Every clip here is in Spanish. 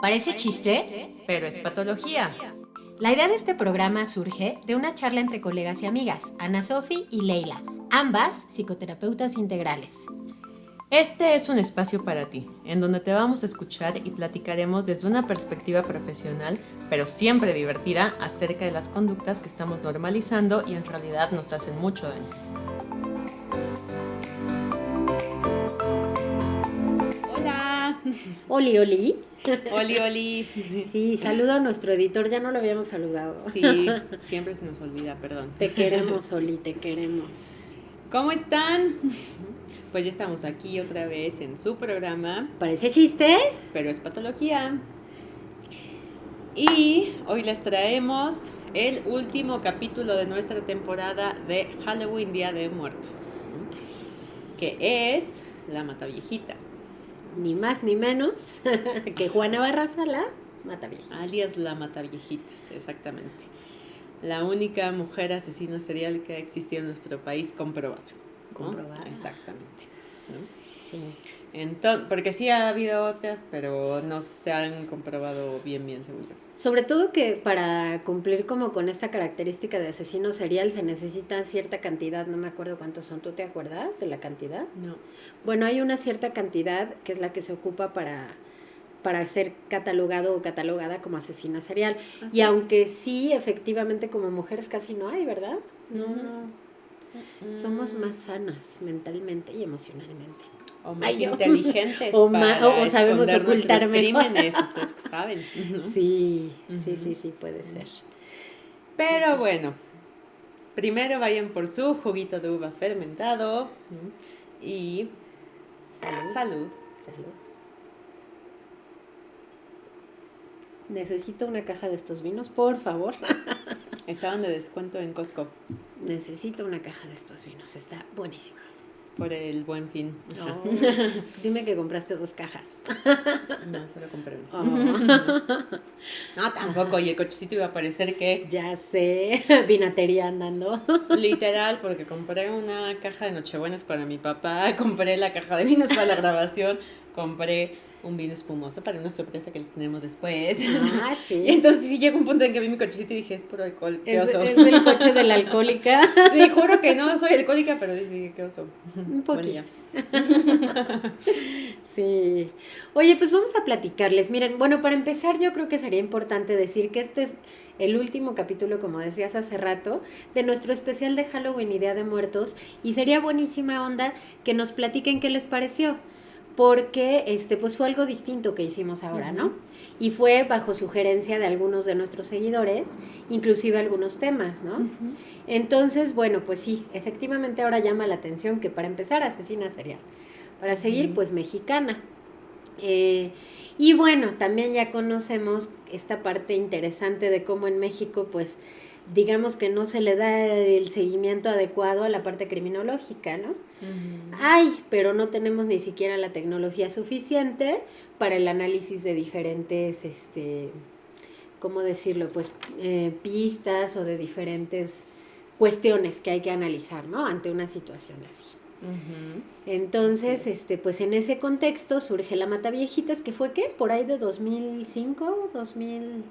Parece chiste, pero es patología. la idea de este programa surge de una charla entre colegas y amigas, Ana Sofi y Leila, ambas psicoterapeutas integrales. Este es un espacio para ti, en donde te vamos a escuchar y platicaremos desde una perspectiva profesional, pero siempre divertida, acerca de las conductas que estamos normalizando y en realidad nos hacen mucho daño. Hola. Oli, Oli. Oli, Oli. Sí, saludo a nuestro editor, ya no lo habíamos saludado. Sí, siempre se nos olvida, perdón. Te queremos, Oli, te queremos. ¿Cómo están? Pues ya estamos aquí otra vez en su programa, Parece chiste, pero es patología. Y hoy les traemos el último capítulo de nuestra temporada de Halloween, Día de Muertos. Así es. Que es La Mataviejitas. Ni más ni menos que Juana Barraza, la Mataviejitas. Alias La Mataviejitas, exactamente. La única mujer asesina serial que ha existido en nuestro país comprobada. ¿No? Comprobada. Exactamente. ¿No? Sí. Entonces, porque sí ha habido otras, pero no se han comprobado bien, según yo. Sobre todo que para cumplir como con esta característica de asesino serial se necesita cierta cantidad, no me acuerdo cuántos son, ¿tú te acuerdas de la cantidad? No. Bueno, hay una cierta cantidad que es la que se ocupa para ser catalogado o catalogada como asesina serial. Así y es. aunque sí, efectivamente, como mujeres casi no hay, ¿verdad? No. Somos más sanas mentalmente y emocionalmente. O más inteligentes. o para sabemos esconder ocultar nuestros crímenes, ustedes que saben. ¿No? Sí, puede ser. Pero Sí. bueno, primero vayan por su juguito de uva fermentado y salud. Necesito una caja de estos vinos, por favor. Estaban de descuento en Costco Necesito una caja de estos vinos, está buenísimo. por el Buen Fin. Oh, dime que compraste 2 cajas. No, solo compré uno. No, tampoco. Y el cochecito iba a parecer que... Ya sé, vinatería andando. Literal, porque compré una caja de Nochebuenas para mi papá, compré la caja de vinos para la grabación, compré un vino espumoso para una sorpresa que les tenemos después. Ah, sí. Y entonces sí llegó un punto en que vi mi cochecito y dije, es puro alcohol, qué oso. Es el coche de la alcohólica. Sí, juro que no soy alcohólica, pero dije, qué oso. Un poquito. Bueno, Sí. Oye, pues vamos a platicarles. Miren, bueno, para empezar yo creo que sería importante decir que este es el último capítulo, como decías hace rato, de nuestro especial de Halloween y Día de Muertos, y sería buenísima onda que nos platiquen qué les pareció. Porque pues fue algo distinto que hicimos ahora, ¿no? Y fue bajo sugerencia de algunos de nuestros seguidores, inclusive algunos temas, ¿no? Entonces, bueno, pues sí, efectivamente ahora llama la atención que para empezar asesina serial, para seguir pues mexicana. Y bueno, también ya conocemos esta parte interesante de cómo en México pues digamos que no se le da el seguimiento adecuado a la parte criminológica, ¿no? Hay, pero no tenemos ni siquiera la tecnología suficiente para el análisis de diferentes, ¿cómo decirlo? Pues pistas o de diferentes cuestiones que hay que analizar, ¿no? Ante una situación así. Entonces, pues en ese contexto surge La Mataviejitas, que fue, ¿qué? Por ahí de 2005, 2000...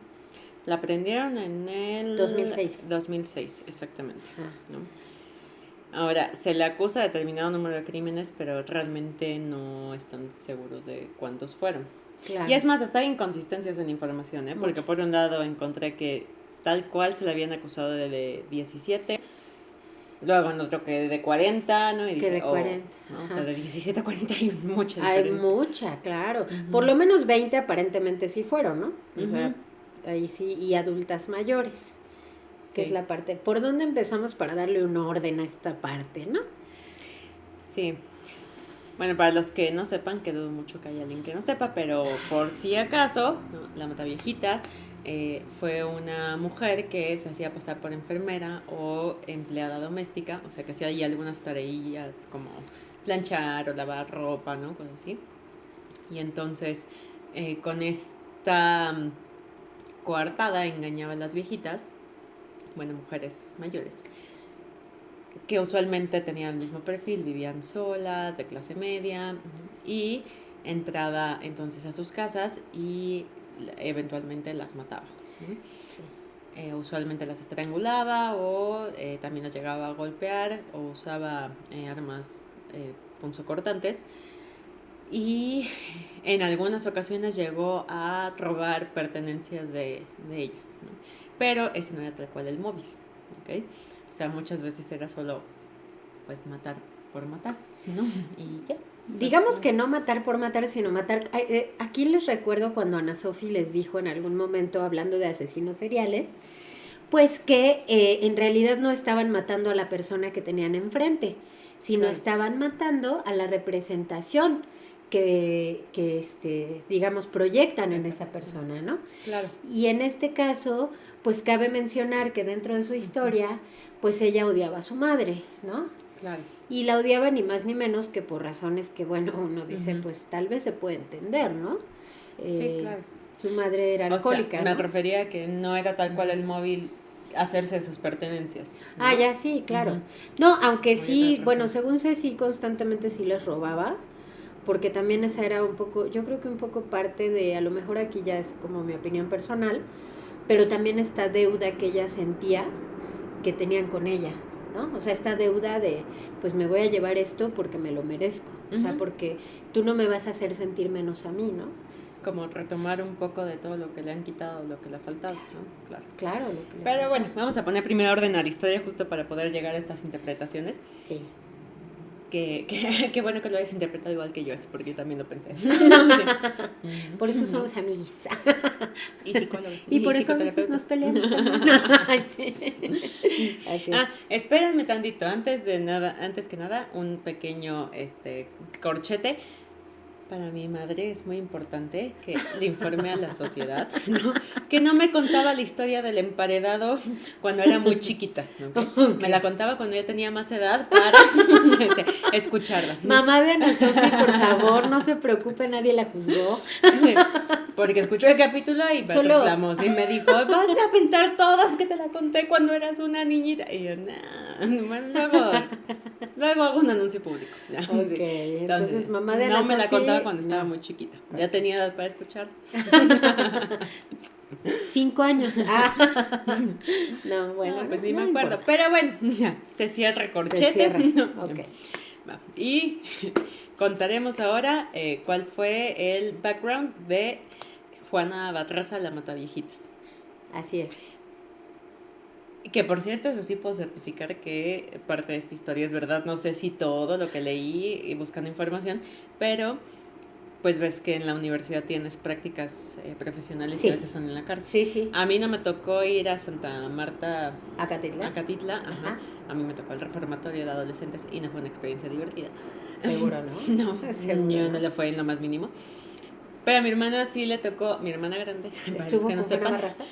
La prendieron en el 2006. 2006, exactamente. ¿No? Ahora, se le acusa de determinado número de crímenes, pero realmente no están seguros de cuántos fueron. Claro. Y es más, hasta hay inconsistencias en información, ¿eh? Porque por un lado encontré que tal cual se le habían acusado de 17, luego en otro que de 40, ¿no? Y que dije, de 40. ¿no? O sea, de 17 a 40 hay mucha Hay diferencia. mucha, claro. Por lo menos 20 aparentemente sí fueron, ¿no? O sea, ahí sí, y adultas mayores, que es la parte. ¿Por dónde empezamos para darle un orden a esta parte, no? Sí. Bueno, para los que no sepan, que dudo mucho que haya alguien que no sepa, pero por si acaso, ¿no? La Mataviejitas fue una mujer que se hacía pasar por enfermera o empleada doméstica, o sea que hacía ahí algunas tareillas como planchar o lavar ropa, ¿no? Cosas así. Y entonces, con esta coartada engañaba a las viejitas, bueno, mujeres mayores, que usualmente tenían el mismo perfil, vivían solas, de clase media, y entraba entonces a sus casas y eventualmente las mataba, ¿no? Sí. Usualmente las estrangulaba o también las llegaba a golpear o usaba armas punzocortantes. Y en algunas ocasiones llegó a robar pertenencias de ellas, ¿no? Pero ese no era tal cual el móvil, ¿ok? O sea, muchas veces era solo, pues, matar por matar, ¿no? Y ya. Digamos que no matar por matar, sino matar... Aquí les recuerdo cuando Ana Sofi les dijo en algún momento, hablando de asesinos seriales, pues que en realidad no estaban matando a la persona que tenían enfrente, sino Claro. estaban matando a la representación que digamos, proyectan en esa Exacto. persona, ¿no? Claro. Y en este caso, pues cabe mencionar que dentro de su historia, pues ella odiaba a su madre, ¿no? Claro. Y la odiaba ni más ni menos que por razones que, bueno, uno dice, Ujú. pues tal vez se puede entender, ¿no? Sí, claro. Su madre era alcohólica, O sea, me ¿no? refería a que no era tal cual el móvil hacerse de sus pertenencias, ¿no? Ah, ya, sí, claro. Ujú. No, aunque Había sí, otras bueno, razones. según sé, sí, constantemente sí les robaba, porque también esa era un poco, yo creo que un poco parte de, a lo mejor aquí ya es como mi opinión personal, pero también esta deuda que ella sentía que tenían con ella, ¿no? O sea, esta deuda de, pues me voy a llevar esto porque me lo merezco, o sea, Ujú. porque tú no me vas a hacer sentir menos a mí, ¿no? Como retomar un poco de todo lo que le han quitado, lo que le ha faltado, ¿no? Claro. Claro, lo que le Pero falta. bueno, vamos a poner primero orden a la historia justo para poder llegar a estas interpretaciones. Sí. Qué bueno que lo hayas interpretado igual que yo, eso porque yo también lo pensé. Sí. Por eso somos amiguis. Y psicólogos. Y por eso a veces nos peleamos también. Ay, sí. Así es. Espérenme tantito, antes que nada, un pequeño corchete. Para mi madre es muy importante que le informe a la sociedad, ¿no? Que no me contaba la historia del emparedado cuando era muy chiquita, ¿no? Okay. Me la contaba cuando ya tenía más edad para escucharla. Mamá de Ana Sofi, por favor, no se preocupe, nadie la juzgó. Sí, porque escuchó el capítulo y me Solo- reclamó y me dijo, van a pensar todos que te la conté cuando eras una niñita. Y yo, nah, bueno, luego hago un anuncio público. Ya, Ok, sí. entonces mamá de Ana no me la Sofi, contaba cuando estaba no. muy chiquita. Ya tenía edad para escuchar. 5 años. Ah. No, bueno. No, pues ni no me acuerdo. importa. Pero bueno, ya, se cierra el corchete. Se cierra. No, Ok. va. Y contaremos ahora cuál fue el background de Juana Barraza, la Mataviejitas. Así es. Que por cierto, eso sí puedo certificar que parte de esta historia es verdad. No sé si todo lo que leí y buscando información, pero pues ves que en la universidad tienes prácticas profesionales Sí. y a veces son en la cárcel. Sí, sí. A mí no me tocó ir a Santa Marta, Acatitla. Acatitla, ajá. Ajá. A mí me tocó el reformatorio de adolescentes y no fue una experiencia divertida. Seguro, ¿no? No, Seguro. yo no le fue en lo más mínimo. Pero a mi hermana sí le tocó, mi hermana grande, para los ¿Estuvo que no con Juana sepan, Barraza?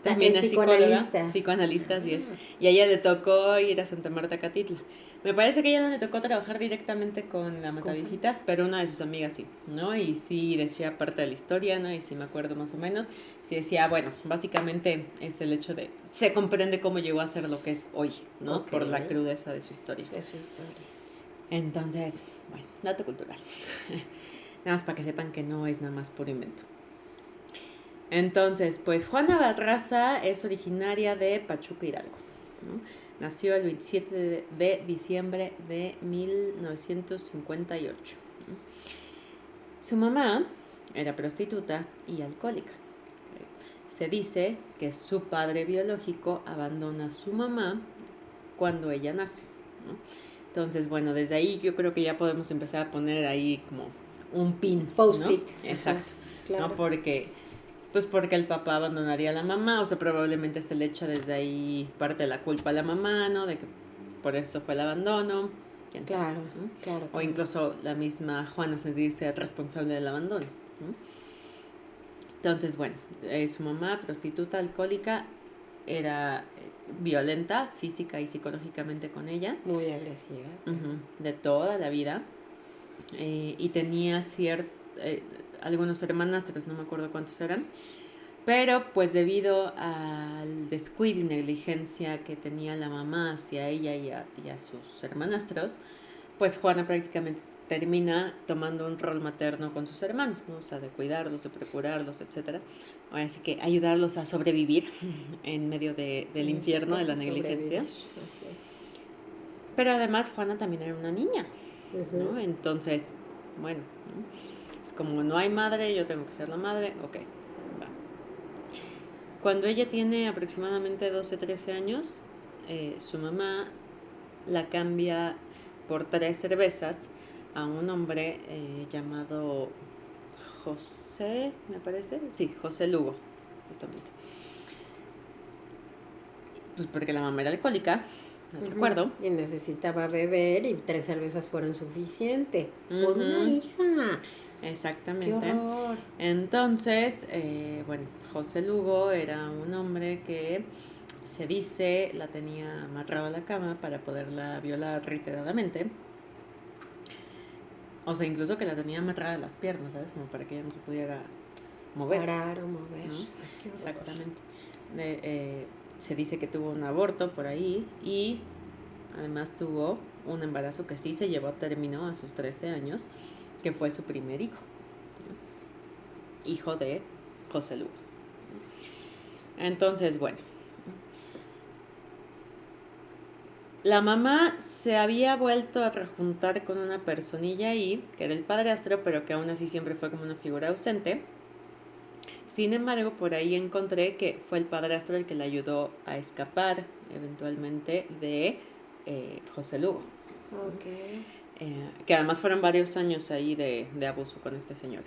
también Es es psicóloga, psicoanalista. psicoanalista, así es. Y a ella le tocó ir a Santa Marta Catitla. Me parece que a ella no le tocó trabajar directamente con la Mataviejitas, pero una de sus amigas sí, ¿no? Y sí decía parte de la historia, ¿no? Y sí me acuerdo más o menos. Sí decía, bueno, básicamente es el hecho de, se comprende cómo llegó a ser lo que es hoy, ¿no? Ok. Por la crudeza de su historia. De su historia. Entonces, bueno, dato cultural. Nada más para que sepan que no es nada más puro invento. Entonces, pues Juana Barraza es originaria de Pachuca, Hidalgo, ¿no? Nació el 27 de diciembre de 1958, ¿no? Su mamá era prostituta y alcohólica. Se dice que su padre biológico abandona a su mamá cuando ella nace, ¿no? Entonces, bueno, desde ahí yo creo que ya podemos empezar a poner ahí como un pin, ¿no? Post-it. Exacto. Ajá, claro. ¿No? Porque el papá abandonaría a la mamá, o sea, probablemente se le echa desde ahí parte de la culpa a la mamá, ¿no? De que por eso fue el abandono. ¿Quién sabe? Claro, ¿no? claro. O incluso la misma Juana sentirse responsable del abandono, ¿no? Entonces, bueno, su mamá, prostituta, alcohólica, era violenta física y psicológicamente con ella. Muy agresiva. De toda la vida. Y tenía algunos hermanastros, no me acuerdo cuántos eran, pero pues debido al descuido y negligencia que tenía la mamá hacia ella y a sus hermanastros, pues Juana prácticamente termina tomando un rol materno con sus hermanos, ¿no? O sea, de cuidarlos, de procurarlos, etcétera. Así que ayudarlos a sobrevivir en medio del infierno de la negligencia. Así es. Pero además Juana también era una niña, ¿no? Ujú. Entonces, bueno, ¿no? Es como no hay madre, yo tengo que ser la madre, ok, va. Cuando ella tiene aproximadamente 12, 13 años, su mamá la cambia por 3 cervezas a un hombre llamado José, me parece, sí, José Lugo, justamente. Pues porque la mamá era alcohólica, no recuerdo. Y necesitaba beber y 3 cervezas fueron suficiente. Por una hija. ¡Qué Exactamente. horror! Entonces, bueno, José Lugo era un hombre que se dice la tenía amarrada a la cama para poderla violar reiteradamente. O sea, incluso que la tenía amarrada a las piernas, ¿sabes? Como para que ella no se pudiera mover. Parar o mover. ¿No? Qué horror. Exactamente. Se dice que tuvo un aborto por ahí y además tuvo un embarazo que sí se llevó a término a sus 13 años, que fue su primer hijo, ¿no? Hijo de José Lugo. Entonces, bueno, la mamá se había vuelto a rejuntar con una personilla ahí, que era el padrastro, pero que aún así siempre fue como una figura ausente. Sin embargo, por ahí encontré que fue el padrastro el que le ayudó a escapar eventualmente de José Lugo. Ok. Que además fueron varios años ahí de abuso con este señor.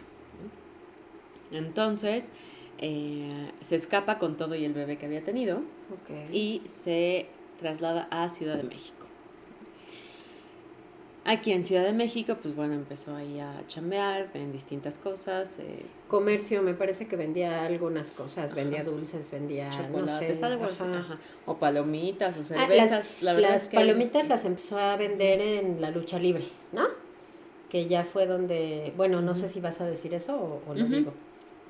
Entonces, se escapa con todo y el bebé que había tenido Ok. y se traslada a Ciudad de México. Aquí en Ciudad de México, pues bueno, empezó ahí a chambear en distintas cosas. Comercio, me parece que vendía algunas cosas, vendía dulces, vendía Chocolates, no sé, algo así. ajá. Ajá. O palomitas, o Ah, cervezas. La verdad las es que palomitas las empezó a vender en la lucha libre, ¿no? Que ya fue donde, bueno, no sé si vas a decir eso o lo Ujú. digo.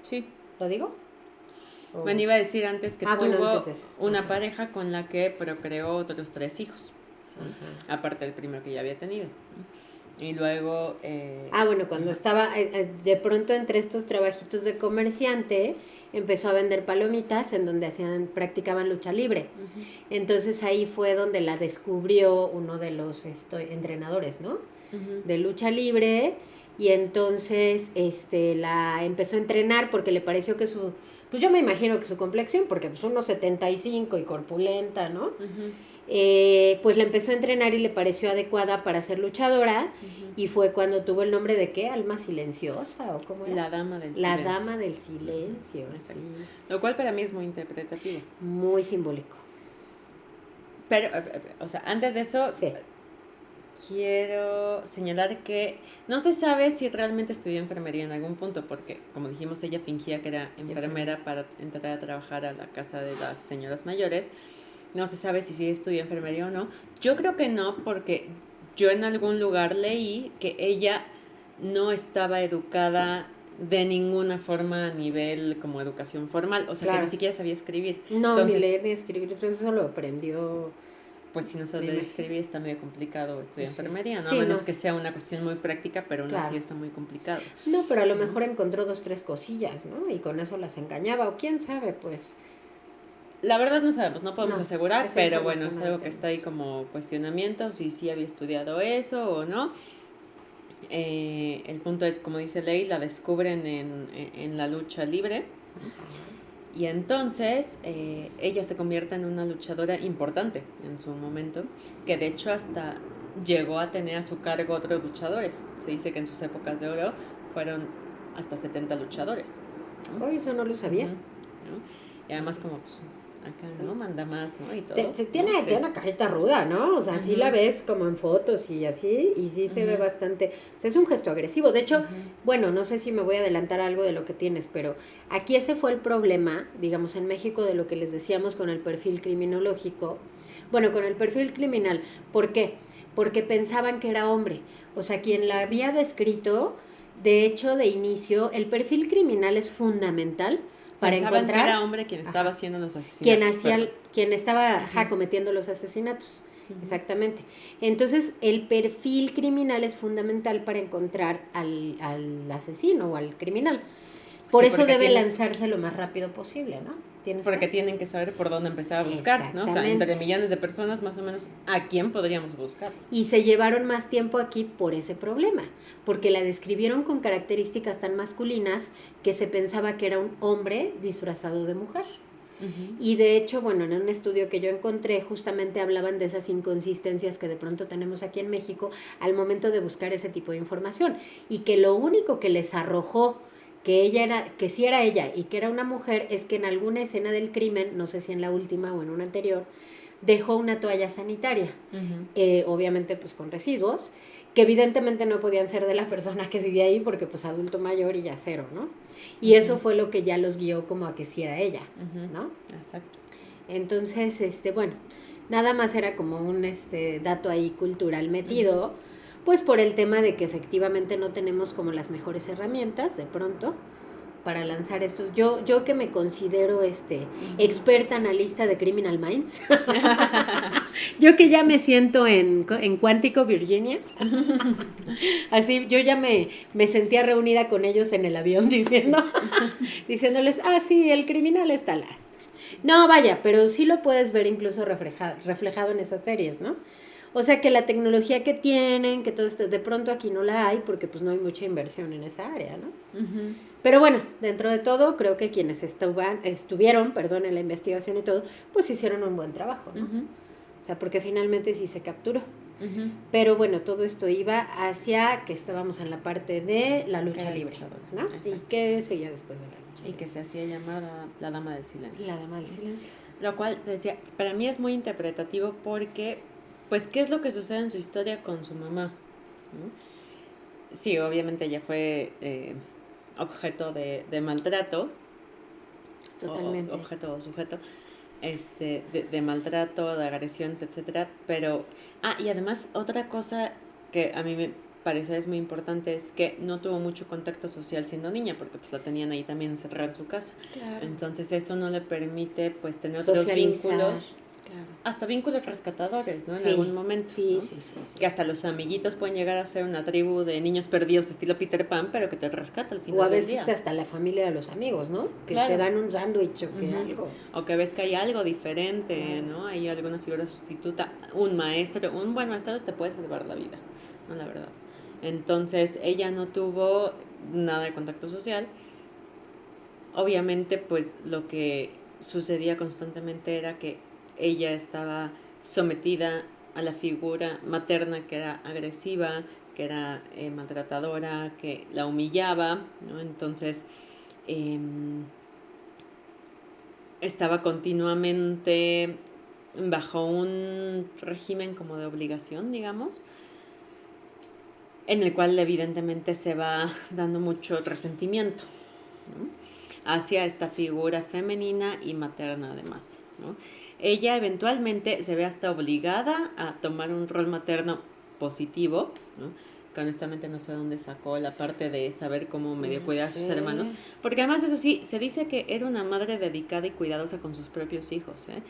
Sí. ¿Lo digo? O- Bueno, iba a decir antes que bueno, tuvo antes de eso. una Ajá. pareja con la que procreó otros 3 hijos. Ajá. Aparte del primero que ya había tenido. Y luego... Bueno, cuando estaba, de pronto entre estos trabajitos de comerciante, empezó a vender palomitas en donde practicaban lucha libre. Ujú. Entonces ahí fue donde la descubrió uno de los entrenadores, ¿no? Ujú. De lucha libre, y entonces la empezó a entrenar porque le pareció que pues yo me imagino que su complexión, porque pues 1,75 y corpulenta, ¿no? Ujú. Pues la empezó a entrenar y le pareció adecuada para ser luchadora. Ujú. Y fue cuando tuvo el nombre de ¿qué? ¿Alma silenciosa? ¿O cómo era? La dama del La silencio. dama del silencio, Exacto. sí. Lo cual para mí es muy interpretativo. Muy simbólico. Pero, o sea, antes de eso, Sí. quiero señalar que no se sabe si realmente estudió enfermería en algún punto, porque, como dijimos, ella fingía que era enfermera para entrar a trabajar a la casa de las señoras mayores. No se sabe si sí estudió enfermería o no. Yo creo que no, porque yo en algún lugar leí que ella no estaba educada de ninguna forma a nivel como educación formal, o sea, que Claro. ni siquiera sabía escribir. No, Entonces, ni leer ni escribir, pero eso lo aprendió. pues si no sabes Me leer y imagino. escribir está medio complicado estudiar Sí. enfermería, ¿no? Sí, A menos no. que sea una cuestión muy práctica, pero aún así Claro. está muy complicado. No, pero a lo mejor encontró 2, 3 cosillas, ¿no? Y con eso las engañaba, o quién sabe, pues. La verdad no sabemos, no podemos No, asegurar, esa pero bueno, es información no algo la que está ahí como cuestionamiento, si sí había estudiado eso o no. El punto es, como dice Ley, la descubren en la lucha libre. Y entonces ella se convierte en una luchadora importante en su momento, que de hecho hasta llegó a tener a su cargo otros luchadores. Se dice que en sus épocas de oro fueron hasta 70 luchadores. Hoy eso no lo sabía. Ujú, ¿no? Y además como pues acá, ¿no? Manda más, ¿no? Y todo. Tiene una carita ruda, ¿no? O sea, sí la ves como en fotos y así, y sí se ve bastante, o sea, es un gesto agresivo. De hecho, bueno, no sé si me voy a adelantar algo de lo que tienes, pero aquí ese fue el problema, digamos, en México, de lo que les decíamos con el perfil criminológico. Bueno, con el perfil criminal. ¿Por qué? Porque pensaban que era hombre. O sea, quien la había descrito, de hecho, de inicio, el perfil criminal es fundamental para Pensaban encontrar que era hombre quien estaba haciendo los asesinatos. quien estaba cometiendo los asesinatos. Exactamente. Entonces, el perfil criminal es fundamental para encontrar al asesino o al criminal. Por eso debe lanzarse lo más rápido posible, ¿no? Porque tienen que saber por dónde empezar a buscar, ¿no? O sea, entre millones de personas, más o menos, ¿a quién podríamos buscar? Y se llevaron más tiempo aquí por ese problema, porque la describieron con características tan masculinas que se pensaba que era un hombre disfrazado de mujer. Y de hecho, bueno, en un estudio que yo encontré, justamente hablaban de esas inconsistencias que de pronto tenemos aquí en México al momento de buscar ese tipo de información, y que lo único que les arrojó que sí era ella y que era una mujer, es que en alguna escena del crimen, no sé si en la última o en una anterior, dejó una toalla sanitaria, obviamente pues con residuos, que evidentemente no podían ser de la persona que vivía ahí, porque pues adulto mayor y ya cero, ¿no? Y eso fue lo que ya los guió como a que sí era ella, ¿no? Exacto. Entonces, bueno, nada más era como un dato ahí cultural metido, pues por el tema de que efectivamente no tenemos como las mejores herramientas de pronto para lanzar estos. Yo que me considero experta analista de Criminal Minds, yo que ya me siento en Cuántico, Virginia, así yo ya me sentía reunida con ellos en el avión diciéndoles, sí, el criminal está la... No, vaya, pero sí lo puedes ver incluso reflejado en esas series, ¿no? O sea que la tecnología que tienen, que todo esto, de pronto aquí no la hay porque pues no hay mucha inversión en esa área, ¿no? Pero bueno, dentro de todo, creo que quienes estuvieron, en la investigación y todo, pues hicieron un buen trabajo, ¿no? O sea, porque finalmente sí se capturó. Pero bueno, todo esto iba hacia que estábamos en la parte de la lucha libre, ¿no? Exacto. ¿Y qué seguía después de la lucha libre? Y que se hacía llamar la Dama del Silencio. La Dama del Silencio. Lo cual, decía, para mí es muy interpretativo porque, pues, ¿qué es lo que sucede en su historia con su mamá? ¿No? Sí, obviamente ella fue objeto de maltrato. Totalmente. Objeto o sujeto. De maltrato, de agresiones, etcétera, pero... y además otra cosa que a mí me parece es muy importante es que no tuvo mucho contacto social siendo niña, porque pues la tenían ahí también encerrada en su casa. Claro. Entonces eso no le permite pues tener otros vínculos. Claro. Hasta vínculos rescatadores, ¿no? En algún momento. Sí, ¿no? sí. Que hasta los amiguitos pueden llegar a ser una tribu de niños perdidos estilo Peter Pan, pero que te rescata al final del día. O a veces día. Hasta la familia de los amigos, ¿no? Que te dan un sándwich o que algo. O que ves que hay algo diferente, ¿no? Hay alguna figura sustituta, un buen maestro te puede salvar la vida, ¿no? La verdad. Entonces, ella no tuvo nada de contacto social. Obviamente, pues, lo que sucedía constantemente era que ella estaba sometida a la figura materna que era agresiva, que era maltratadora, que la humillaba, ¿no? Entonces, estaba continuamente bajo un régimen como de obligación, digamos, en el cual evidentemente se va dando mucho resentimiento, ¿no? Hacia esta figura femenina y materna además, ¿no? Ella eventualmente se ve hasta obligada a tomar un rol materno positivo, ¿no? Que honestamente no sé dónde sacó la parte de saber cómo medio cuidar a sus hermanos, porque además eso sí, se dice que era una madre dedicada y cuidadosa con sus propios hijos, ¿eh?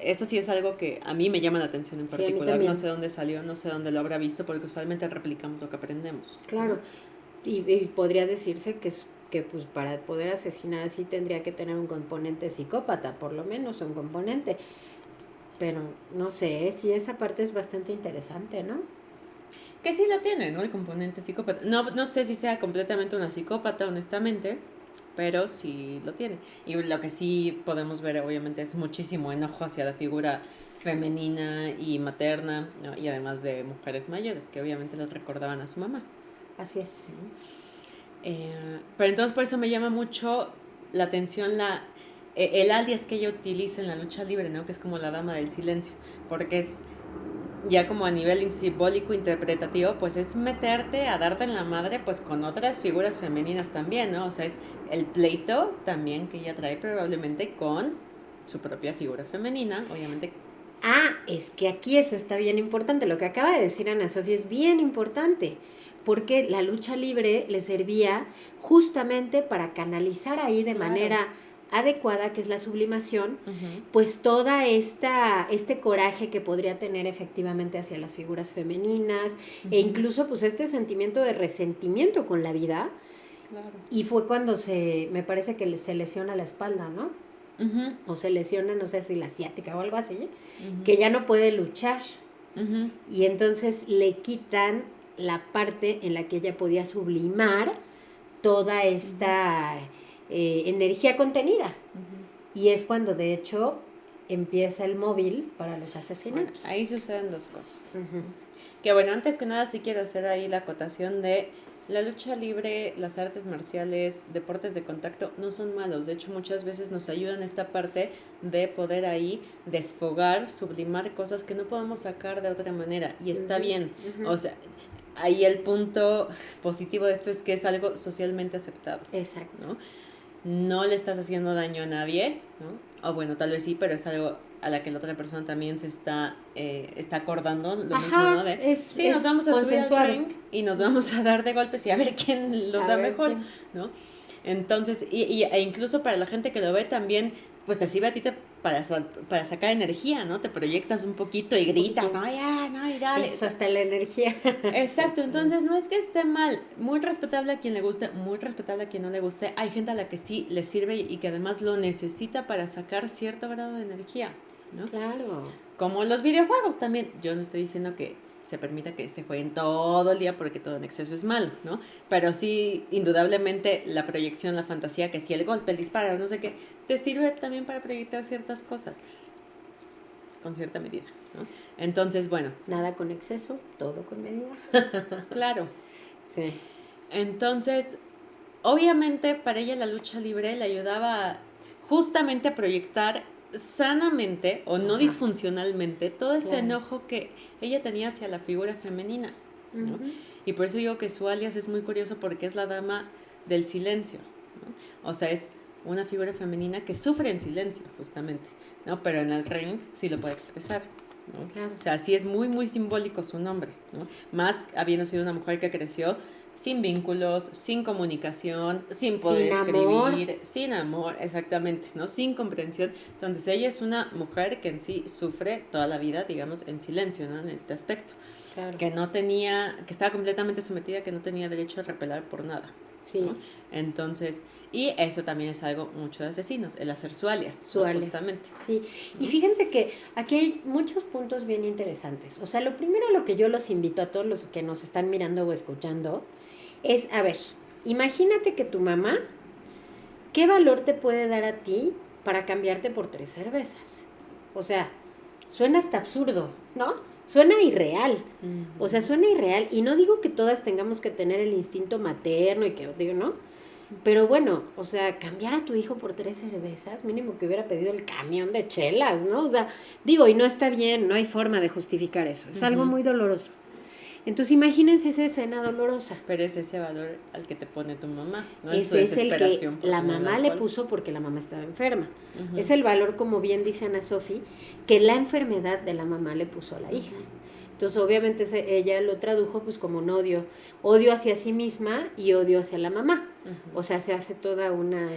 Eso sí es algo que a mí me llama la atención en particular, no sé dónde salió, no sé dónde lo habrá visto, porque usualmente replicamos lo que aprendemos. Claro, ¿no? Y podría decirse que pues para poder asesinar así tendría que tener un componente psicópata, por lo menos un componente, pero no sé, si esa parte es bastante interesante, ¿no? Que sí lo tiene, ¿no? El componente psicópata. No sé si sea completamente una psicópata, honestamente, pero sí lo tiene. Y lo que sí podemos ver, obviamente, es muchísimo enojo hacia la figura femenina y materna, ¿no? Y además de mujeres mayores, que obviamente le recordaban a su mamá. Así es. Sí. Pero entonces por eso me llama mucho la atención el alias que ella utiliza en la lucha libre, ¿no? Que es como la Dama del Silencio, porque es ya como a nivel simbólico, interpretativo, pues es meterte a darte en la madre pues con otras figuras femeninas también, ¿no? O sea, es el pleito también que ella trae probablemente con su propia figura femenina, obviamente. Es que aquí eso está bien importante, lo que acaba de decir Ana Sofía es bien importante, porque la lucha libre le servía justamente para canalizar ahí de manera adecuada, que es la sublimación, pues toda este coraje que podría tener efectivamente hacia las figuras femeninas, e incluso pues este sentimiento de resentimiento con la vida. Claro. Y fue cuando me parece que se lesiona la espalda, ¿no? O se lesiona, no sé si la ciática o algo así, que ya no puede luchar. Y entonces le quitan la parte en la que ella podía sublimar toda esta energía contenida. Y es cuando de hecho empieza el móvil para los asesinatos. Bueno, ahí suceden dos cosas. Que bueno, antes que nada sí quiero hacer ahí la acotación de la lucha libre, las artes marciales, deportes de contacto no son malos. De hecho, muchas veces nos ayudan esta parte de poder ahí desfogar, sublimar cosas que no podemos sacar de otra manera. Y está bien. O sea, ahí el punto positivo de esto es que es algo socialmente aceptado. Exacto. ¿No? No le estás haciendo daño a nadie, ¿no? O bueno, tal vez sí, pero es algo a la que la otra persona también se está acordando, lo mismo, ¿no? Sí, nos vamos a subir al ring y nos vamos a dar de golpes y a ver quién los da mejor, ¿no? Entonces, e incluso para la gente que lo ve también, pues te sirve a ti para sacar energía, ¿no? Te proyectas un poquito y gritas, no, ya, no, y dale. Es hasta la energía. Exacto, entonces no es que esté mal, muy respetable a quien le guste, muy respetable a quien no le guste. Hay gente a la que sí le sirve y que además lo necesita para sacar cierto grado de energía, ¿no? Claro. Como los videojuegos también. Yo no estoy diciendo que se permita que se jueguen todo el día porque todo en exceso es malo, ¿no? Pero sí, indudablemente, la proyección, la fantasía, que si el golpe, el disparo, no sé qué, te sirve también para proyectar ciertas cosas con cierta medida, ¿no? Entonces, bueno. Nada con exceso, todo con medida. Claro. Sí. Entonces, obviamente, para ella la lucha libre le ayudaba justamente a proyectar sanamente o no disfuncionalmente todo este enojo que ella tenía hacia la figura femenina, ¿no? Y por eso digo que su alias es muy curioso porque es la dama del silencio, ¿no? O sea, es una figura femenina que sufre en silencio justamente, ¿no? Pero en el ring sí lo puede expresar, ¿no? Claro. O sea, sí es muy, muy simbólico su nombre, ¿no? Más habiendo sido una mujer que creció sin vínculos, sin comunicación, sin poder escribir, sin amor, exactamente, ¿no? Sin comprensión. Entonces ella es una mujer que en sí sufre toda la vida, digamos, en silencio, ¿no? En este aspecto. Claro. Que estaba completamente sometida, que no tenía derecho a repelar por nada. Sí. ¿No? Entonces, y eso también es algo mucho de asesinos, el hacer su alias. Justamente. Sí, y fíjense que aquí hay muchos puntos bien interesantes. O sea, lo primero a lo que yo los invito a todos los que nos están mirando o escuchando es, a ver, imagínate que tu mamá, ¿qué valor te puede dar a ti para cambiarte por 3 cervezas? O sea, suena hasta absurdo, ¿no? Suena irreal. O sea, suena irreal. Y no digo que todas tengamos que tener el instinto materno y que, digo, ¿no? Pero bueno, o sea, cambiar a tu hijo por 3 cervezas, mínimo que hubiera pedido el camión de chelas, ¿no? O sea, digo, y no está bien, no hay forma de justificar eso. Es algo muy doloroso. Entonces imagínense esa escena dolorosa. Pero es ese valor al que te pone tu mamá, ¿no? Ese es el que la mamá le puso porque la mamá estaba enferma. Es el valor, como bien dice Ana Sofi, que la enfermedad de la mamá le puso a la hija. Entonces obviamente ella lo tradujo pues como un odio hacia sí misma y odio hacia la mamá. O sea, se hace toda una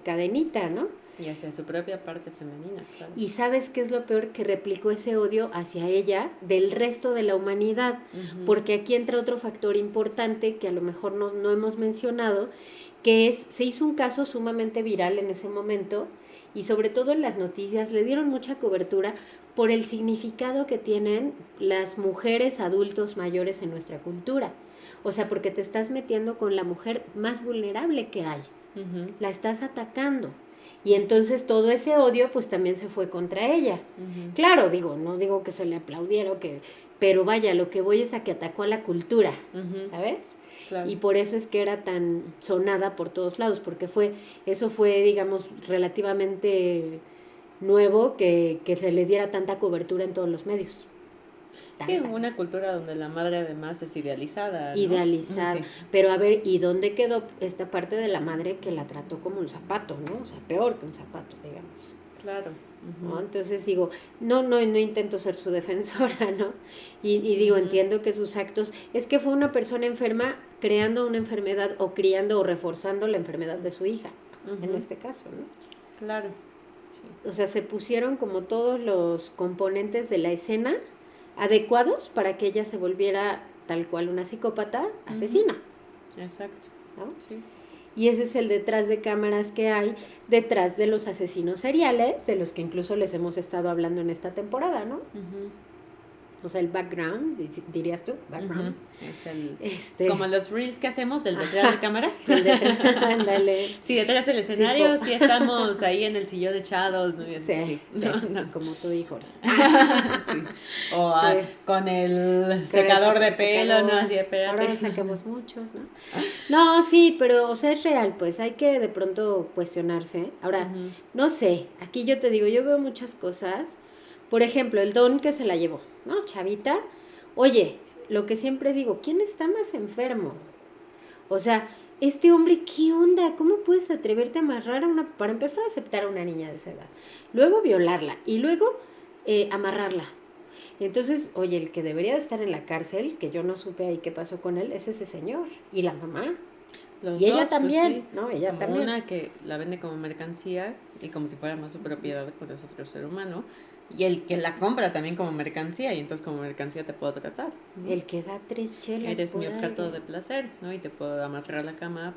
cadenita, ¿no? Y hacia su propia parte femenina, claro. Y ¿sabes qué es lo peor? Que replicó ese odio hacia ella del resto de la humanidad, porque aquí entra otro factor importante que a lo mejor no hemos mencionado, que se hizo un caso sumamente viral en ese momento y sobre todo en las noticias le dieron mucha cobertura por el significado que tienen las mujeres adultos mayores en nuestra cultura. O sea, porque te estás metiendo con la mujer más vulnerable que hay, la estás atacando. Y entonces todo ese odio pues también se fue contra ella. Claro, no digo que se le aplaudiera pero vaya, lo que voy es a que atacó a la cultura, ¿sabes? Claro. Y por eso es que era tan sonada por todos lados, porque eso fue, digamos, relativamente nuevo que se le diera tanta cobertura en todos los medios. Sí, una cultura donde la madre además es idealizada, ¿no? Idealizada. Sí. Pero a ver, ¿y dónde quedó esta parte de la madre que la trató como un zapato, ¿no? O sea, peor que un zapato, digamos. Claro. ¿No? Entonces digo, no intento ser su defensora, ¿no? Y digo, entiendo que sus actos, es que fue una persona enferma creando una enfermedad o criando o reforzando la enfermedad de su hija. en este caso, ¿no? Claro. Sí. O sea, se pusieron como todos los componentes de la escena adecuados para que ella se volviera tal cual una psicópata asesina. Exacto. ¿No? Sí. Y ese es el detrás de cámaras que hay detrás de los asesinos seriales, de los que incluso les hemos estado hablando en esta temporada, ¿no? O sea, el background, dirías tú, background. Es como los reels que hacemos del detrás de cámara. El detrás, ándale. Sí, detrás del escenario, sí estamos ahí en el sillón echados. ¿No? Sí, como tú y Jorge. Sí. O con el secador de pelo, ¿no? Así, espérate. Ahora sacamos muchos, ¿no? No, sí, pero, o sea, es real, pues hay que de pronto cuestionarse. Ahora, no sé, aquí yo te digo, yo veo muchas cosas. Por ejemplo, el don que se la llevó, ¿no? Chavita. Oye, lo que siempre digo, ¿quién está más enfermo? O sea, este hombre, ¿qué onda? ¿Cómo puedes atreverte a amarrar para empezar a aceptar a una niña de esa edad? Luego violarla y luego amarrarla. Entonces, oye, el que debería de estar en la cárcel, que yo no supe ahí qué pasó con él, es ese señor y la mamá. Los y dos, ella también, pues sí, ¿no? Ella como también. Una que la vende como mercancía y como si fuera más su propiedad con es otro ser humano. Y el que la compra también como mercancía y entonces como mercancía te puedo tratar, ¿no? El que da 3 chelas. Eres mi objeto algo. de placer, ¿no? Y te puedo amarrar a la cama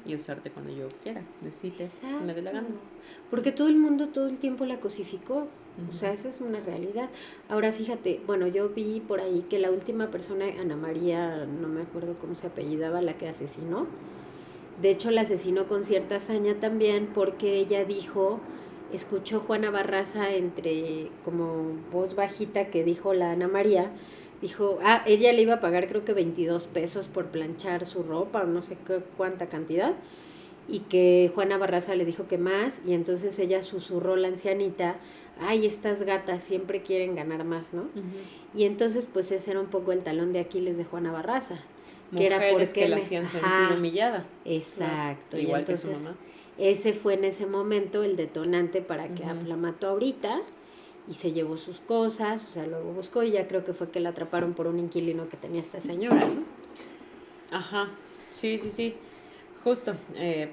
y usarte cuando yo quiera, necesite, me dé la gana. Porque todo el mundo todo el tiempo la cosificó. O sea, esa es una realidad. Ahora fíjate, bueno, yo vi por ahí que la última persona, Ana María, no me acuerdo cómo se apellidaba, la que asesinó. De hecho, la asesinó con cierta hazaña también porque ella dijo, escuchó Juana Barraza entre como voz bajita que dijo la Ana María, dijo, ella le iba a pagar creo que 22 pesos por planchar su ropa o no sé cuánta cantidad, y que Juana Barraza le dijo que más, y entonces ella susurró la ancianita, ay, estas gatas siempre quieren ganar más, ¿no? Y entonces pues ese era un poco el talón de Aquiles de Juana Barraza. Que era porque que la hacían sentir humillada. Exacto. ¿no? Igual entonces, que su mamá. Ese fue en ese momento el detonante para que la mató ahorita y se llevó sus cosas, o sea, luego buscó y ya creo que fue que la atraparon por un inquilino que tenía esta señora, ¿no? Ajá, sí. Justo,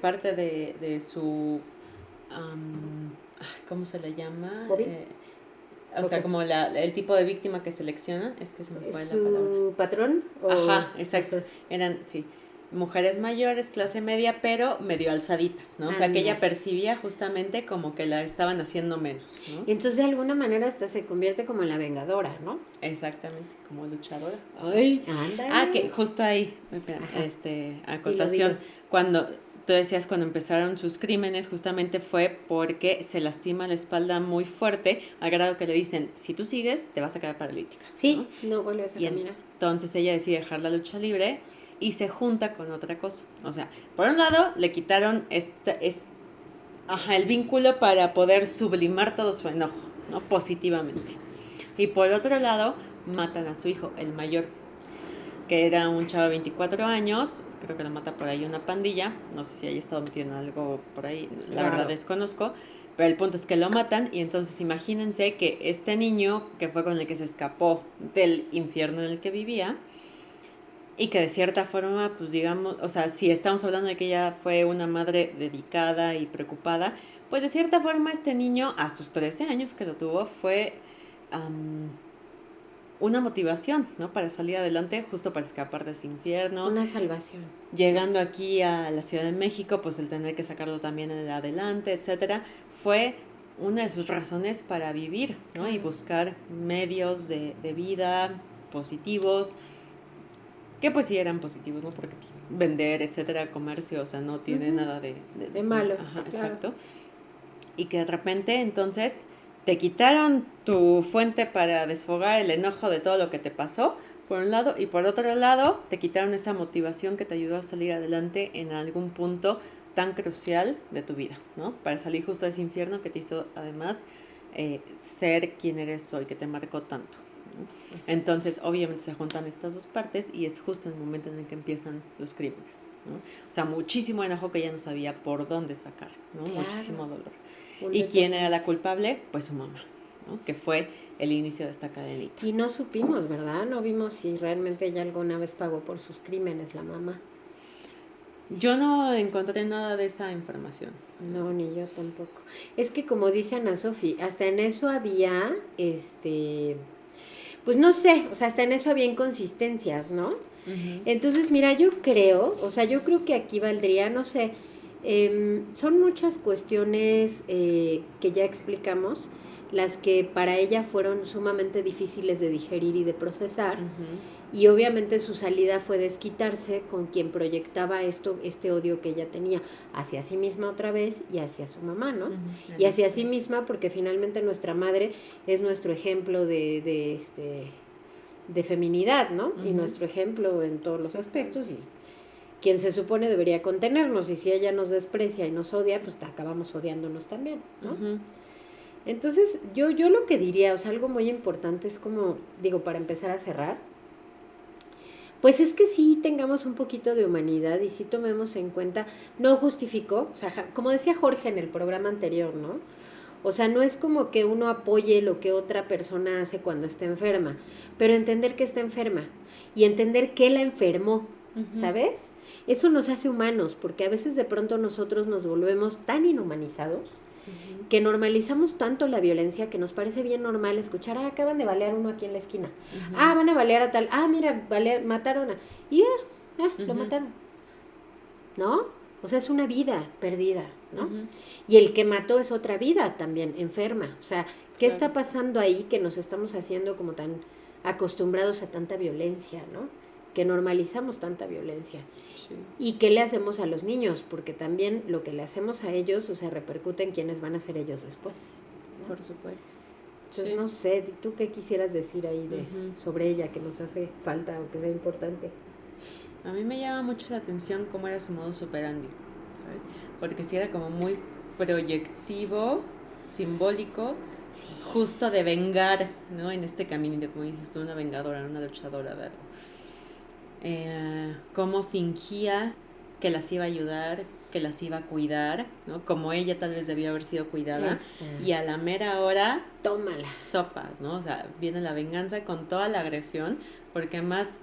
parte de su, ¿cómo se le llama? O sea, como el tipo de víctima que selecciona, es que se me fue la palabra. ¿Su patrón? Ajá, exacto. Eran, sí, mujeres mayores, clase media, pero medio alzaditas, ¿no? O sea, que ella percibía justamente como que la estaban haciendo menos, ¿no? Y entonces de alguna manera hasta se convierte como en la vengadora, ¿no? Exactamente, como luchadora. Ay, ándale. Que justo ahí, acotación, cuando tú decías cuando empezaron sus crímenes, justamente fue porque se lastima la espalda muy fuerte, al grado que le dicen, si tú sigues, te vas a quedar paralítica. Sí, no vuelves a caminar. Entonces ella decide dejar la lucha libre y se junta con otra cosa. O sea, por un lado, le quitaron el vínculo para poder sublimar todo su enojo, ¿no? Positivamente. Y por otro lado, matan a su hijo, el mayor, que era un chavo de 24 años, creo que lo mata por ahí una pandilla, no sé si haya estado metido en algo por ahí, la verdad desconozco, pero el punto es que lo matan y entonces imagínense que este niño, que fue con el que se escapó del infierno en el que vivía, y que de cierta forma, pues digamos, o sea, si estamos hablando de que ella fue una madre dedicada y preocupada, pues de cierta forma este niño, a sus 13 años que lo tuvo, fue una motivación, ¿no? Para salir adelante, justo para escapar de ese infierno. Una salvación. Llegando aquí a la Ciudad de México, pues el tener que sacarlo también adelante, etcétera, fue una de sus razones para vivir, ¿no? Y buscar medios de vida positivos, que pues sí eran positivos, ¿no? Porque pues, vender, etcétera, comercio, o sea, no tiene nada de malo. Ajá, claro. Exacto. Y que de repente, entonces, te quitaron tu fuente para desfogar el enojo de todo lo que te pasó, por un lado, y por otro lado, te quitaron esa motivación que te ayudó a salir adelante en algún punto tan crucial de tu vida, ¿no? Para salir justo de ese infierno que te hizo, además, ser quien eres hoy, que te marcó tanto. Entonces, obviamente se juntan estas dos partes y es justo el momento en el que empiezan los crímenes, ¿no? O sea, muchísimo enojo que ella no sabía por dónde sacar, ¿no? Claro. Muchísimo dolor. ¿Y quién era la culpable? Pues su mamá, ¿no? Que fue el inicio de esta cadenita. Y no supimos, ¿verdad? No vimos si realmente ella alguna vez pagó por sus crímenes, la mamá. Yo no encontré nada de esa información. No, ni yo tampoco. Es que como dice Ana Sofi, hasta en eso había, pues no sé, o sea, hasta en eso había inconsistencias, ¿no? Ujú. Entonces, mira, yo creo, o sea, yo creo que aquí valdría, no sé, son muchas cuestiones que ya explicamos, las que para ella fueron sumamente difíciles de digerir y de procesar, Ujú. y obviamente su salida fue desquitarse con quien proyectaba este odio que ella tenía hacia sí misma otra vez y hacia su mamá, ¿no? Ujú. Y hacia sí misma porque finalmente nuestra madre es nuestro ejemplo de feminidad, ¿no? Y Ujú. nuestro ejemplo en todos los Sí, aspectos y quien se supone debería contenernos, y si ella nos desprecia y nos odia, pues acabamos odiándonos también, ¿no? Ujú. Entonces, yo lo que diría, o sea, algo muy importante es como, digo, para empezar a cerrar, pues es que sí tengamos un poquito de humanidad y sí tomemos en cuenta, no justificó, o sea, como decía Jorge en el programa anterior, ¿no? O sea, no es como que uno apoye lo que otra persona hace cuando está enferma, pero entender que está enferma y entender que la enfermó, Ujú. ¿sabes? Eso nos hace humanos, porque a veces de pronto nosotros nos volvemos tan inhumanizados Ujú. que normalizamos tanto la violencia que nos parece bien normal escuchar, acaban de balear uno aquí en la esquina, Ujú. van a balear a tal, mira, mataron a, y lo Ujú. mataron, ¿no? O sea, es una vida perdida, ¿no? Ujú. Y el que mató es otra vida también, enferma. O sea, ¿qué Claro. está pasando ahí que nos estamos haciendo como tan acostumbrados a tanta violencia, ¿no? Que normalizamos tanta violencia. Sí. ¿Y qué le hacemos a los niños? Porque también lo que le hacemos a ellos, o sea, repercute en quienes van a ser ellos después, ¿no? Por supuesto. Entonces, Sí. no sé, ¿tú qué quisieras decir ahí Ujú. sobre ella que nos hace falta o que sea importante? A mí me llama mucho la atención cómo era su modus operandi, ¿sabes? Porque sí era como muy proyectivo, simbólico, Sí. justo de vengar, ¿no? En este caminito, como dices tú, una vengadora, una luchadora de algo. Cómo fingía que las iba a ayudar, que las iba a cuidar, ¿no? Como ella tal vez debió haber sido cuidada. Exacto. Y a la mera hora, Tómala. sopas, ¿no? O sea, viene la venganza con toda la agresión, porque además,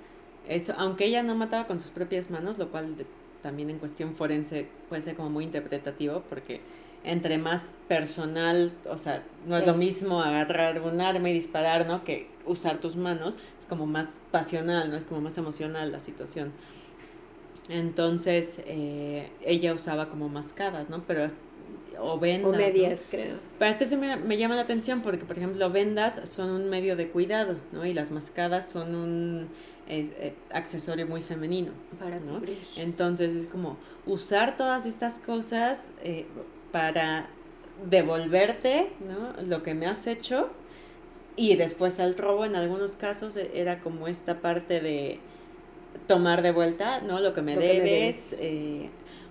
eso, aunque ella no mataba con sus propias manos, lo cual también en cuestión forense puede ser como muy interpretativo, porque entre más personal, o sea, no es lo mismo agarrar un arma y disparar, ¿no? Que usar tus manos, es como más pasional, ¿no? Es como más emocional la situación. Entonces, ella usaba como mascadas, ¿no? Pero o vendas, O medias, ¿no? creo. Para esto sí me llama la atención porque, por ejemplo, vendas son un medio de cuidado, ¿no? Y las mascadas son un accesorio muy femenino, Para ¿no? cubrir. Entonces es como usar todas estas cosas para devolverte, ¿no? Lo que me has hecho, y después el robo en algunos casos era como esta parte de tomar de vuelta, ¿no? Lo que me debes,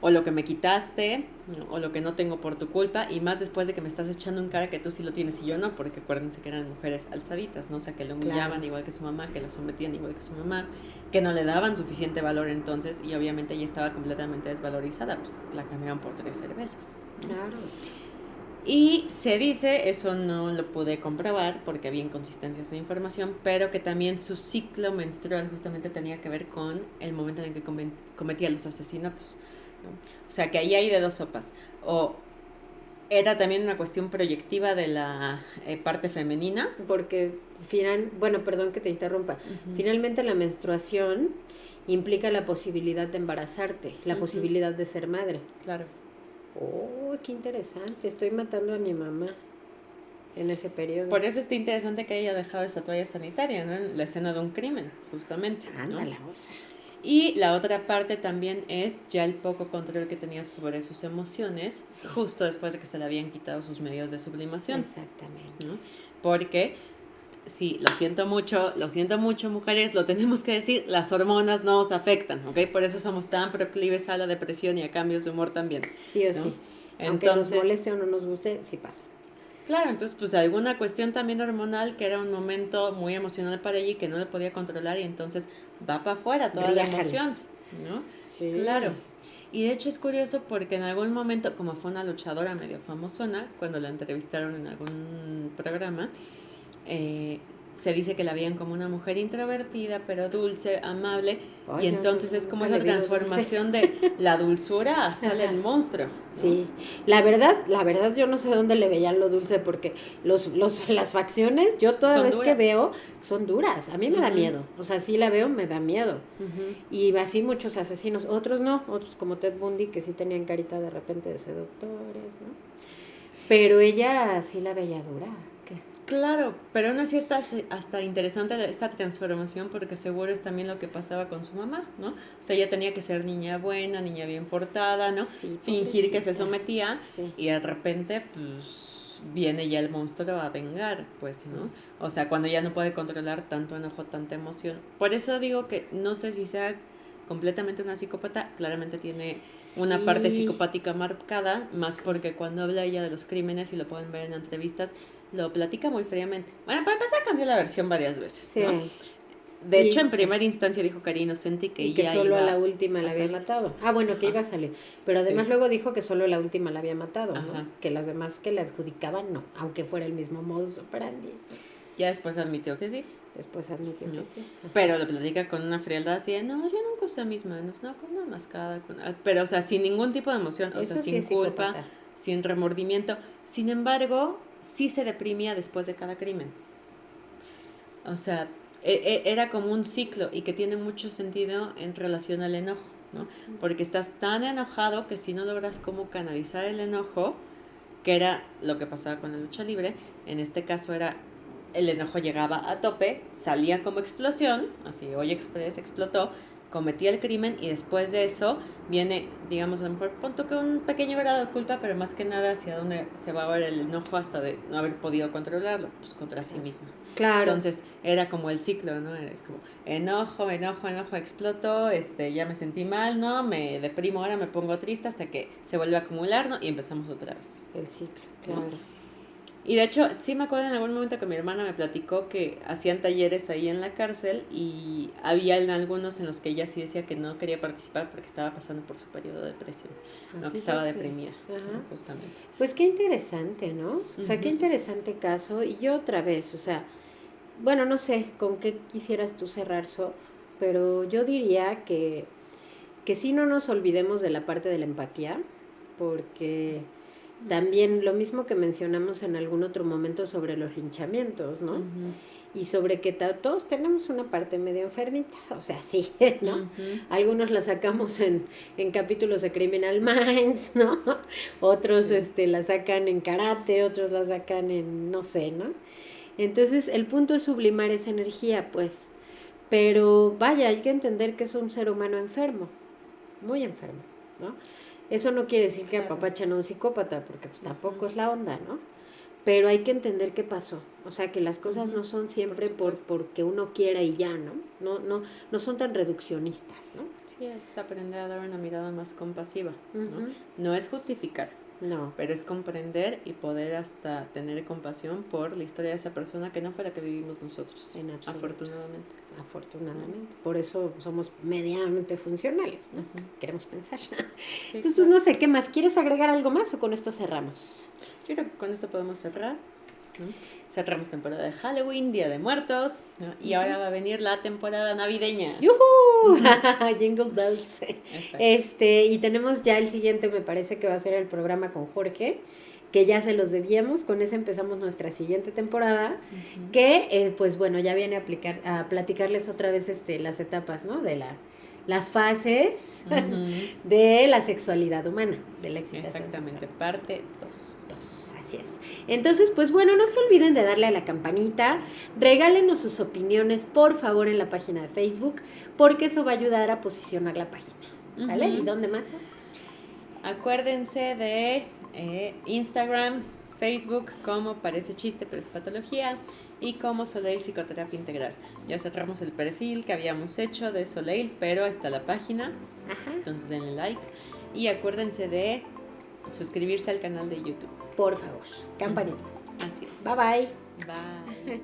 o lo que me quitaste, ¿no? O lo que no tengo por tu culpa, y más después de que me estás echando en cara que tú sí lo tienes y yo no, porque acuérdense que eran mujeres alzaditas, ¿no? O sea, que lo humillaban Claro. igual que su mamá, que la sometían igual que su mamá, que no le daban suficiente valor entonces, y obviamente ella estaba completamente desvalorizada, pues la cambiaron por 3 cervezas, ¿no? Claro. Y se dice, eso no lo pude comprobar porque había inconsistencias de información, pero que también su ciclo menstrual justamente tenía que ver con el momento en el que cometía los asesinatos, ¿no? O sea que ahí hay de dos sopas. O era también una cuestión proyectiva de la parte femenina. Porque bueno, perdón que te interrumpa. Uh-huh. Finalmente la menstruación implica la posibilidad de embarazarte, la Uh-huh. posibilidad de ser madre. Claro. Oh, qué interesante. Estoy matando a mi mamá en ese periodo. Por eso está interesante que haya dejado esa toalla sanitaria, ¿no? En la escena de un crimen, justamente, ¿no? Ándala, o sea. Y la otra parte también es ya el poco control que tenía sobre sus emociones, Sí. justo después de que se le habían quitado sus medios de sublimación. Exactamente. ¿No? Porque, sí, lo siento mucho, mujeres, lo tenemos que decir, las hormonas nos afectan, ¿ok? Por eso somos tan proclives a la depresión y a cambios de humor también. Sí o ¿no? sí. Entonces, aunque nos moleste o no nos guste, sí pasa. Claro, entonces pues alguna cuestión también hormonal que era un momento muy emocional para ella y que no le podía controlar y entonces va para afuera toda la emoción, ¿no? Sí. Claro. Y de hecho es curioso porque en algún momento, como fue una luchadora medio famosona, cuando la entrevistaron en algún programa, se dice que la veían como una mujer introvertida, pero dulce, amable, Ay, y entonces yo es como nunca esa le vi lo transformación de la dulzura sale el monstruo, ¿no? Sí, la verdad yo no sé dónde le veían lo dulce porque las facciones, yo toda Son vez que duras. veo, son duras. A mí me da Ujú. miedo. O sea, sí la veo, me da miedo. Ujú. Y así muchos asesinos, otros no, otros como Ted Bundy que sí tenían carita de repente de seductores, ¿no? Pero ella sí la veía dura. ¿Qué? Claro, pero aún así está hasta interesante esta transformación porque seguro es también lo que pasaba con su mamá, ¿no? O sea, ella tenía que ser niña buena, niña bien portada, ¿no? Sí, Fingir que se pobrecita. sometía Sí. y de repente, pues, viene ya el monstruo a vengar, pues, ¿no? O sea, cuando ya no puede controlar tanto enojo, tanta emoción. Por eso digo que no sé si sea completamente una psicópata, claramente tiene una parte Sí. psicopática marcada, más porque cuando habla ella de los crímenes, y lo pueden ver en entrevistas, lo platica muy fríamente. Bueno, para empezar cambió la versión varias veces, Sí. ¿no? De Y- hecho, en sí. primera instancia dijo que era inocente y que Y que ella solo a iba la última a la había salir. matado. Ah, bueno, que Ajá. iba a salir. Pero además Sí. luego dijo que solo la última la había matado, ¿no? Ajá. Que las demás que le adjudicaban no, aunque fuera el mismo modus operandi. Ya después admitió que sí, Después admitió No. que sí. Ajá. pero lo platica con una frialdad así de, no, yo nunca usé mis manos, no, con una mascada, pero o sea, sin ningún tipo de emoción, o Eso sea, sí sin es culpa, psicópata. sin remordimiento. Sin embargo, sí se deprimía después de cada crimen. O sea, era como un ciclo y que tiene mucho sentido en relación al enojo, ¿no? Porque estás tan enojado que si no logras cómo canalizar el enojo, que era lo que pasaba con la lucha libre, en este caso era el enojo llegaba a tope, salía como explosión, así Hoy Express explotó, cometía el crimen y después de eso viene, digamos, a lo mejor punto que un pequeño grado de culpa, pero más que nada hacia dónde se va a ver el enojo hasta de no haber podido controlarlo, pues contra sí misma. Claro. Entonces era como el ciclo, ¿no? Es como enojo, exploto, ya me sentí mal, ¿no? Me deprimo, ahora me pongo triste hasta que se vuelve a acumular, ¿no? Y empezamos otra vez. El ciclo, claro. Y de hecho, sí me acuerdo en algún momento que mi hermana me platicó que hacían talleres ahí en la cárcel y había algunos en los que ella sí decía que no quería participar porque estaba pasando por su periodo de depresión, ¿no? Que estaba Fíjate. deprimida, Ajá. ¿no? Justamente. Pues qué interesante, ¿no? O sea, qué Ujú. interesante caso. Y yo otra vez, o sea, bueno, no sé con qué quisieras tú cerrar, Sof, pero yo diría que sí no nos olvidemos de la parte de la empatía, porque también lo mismo que mencionamos en algún otro momento sobre los linchamientos, ¿no? Ujú. Y sobre que todos tenemos una parte medio enfermita, o sea, sí, ¿no? Ujú. Algunos la sacamos en capítulos de Criminal Minds, ¿no? Otros Sí. la sacan en karate, otros la sacan en no sé, ¿no? Entonces, el punto es sublimar esa energía, pues. Pero vaya, hay que entender que es un ser humano enfermo, muy enfermo, ¿no? Eso no quiere decir que Claro. apapachen a un psicópata, porque pues tampoco Ujú. es la onda, ¿no? Pero hay que entender qué pasó. O sea, que las cosas Ujú. no son siempre Por supuesto. porque uno quiera y ya, ¿no? No son tan reduccionistas, ¿no? Sí, es aprender a dar una mirada más compasiva, ¿no? Ujú. No es justificar, No, pero es comprender y poder hasta tener compasión por la historia de esa persona que no fue la que vivimos nosotros, en absoluto. afortunadamente. Afortunadamente. Por eso somos medianamente funcionales, ¿no? Ujú. Queremos pensar. Sí, Entonces, pues claro. no sé, ¿qué más? ¿Quieres agregar algo más o con esto cerramos? Yo creo que con esto podemos cerrar, ¿no? Cerramos temporada de Halloween, Día de Muertos, ¿no? Y ahora va a venir la temporada navideña. ¡Yuhu! Jingle bells. Exacto. Y tenemos ya el siguiente, me parece que va a ser el programa con Jorge, que ya se los debíamos, con ese empezamos nuestra siguiente temporada, Ujú. que pues bueno, ya viene a platicarles otra vez las etapas, ¿no? De las fases Ujú. de la sexualidad humana, de la excitación Exactamente, sexual. parte 2. Así es. Entonces, pues bueno, no se olviden de darle a la campanita, regálenos sus opiniones, por favor, en la página de Facebook, porque eso va a ayudar a posicionar la página. ¿Vale? Ujú. ¿Y dónde más? Acuérdense de Instagram, Facebook, como Parece Chiste pero es Patología, y como Soleil Psicoterapia Integral. Ya cerramos el perfil que habíamos hecho de Soleil, pero está la página, Ajá. entonces denle like. Y acuérdense de suscribirse al canal de YouTube. Por favor, campanita. Así es. Bye bye. Bye.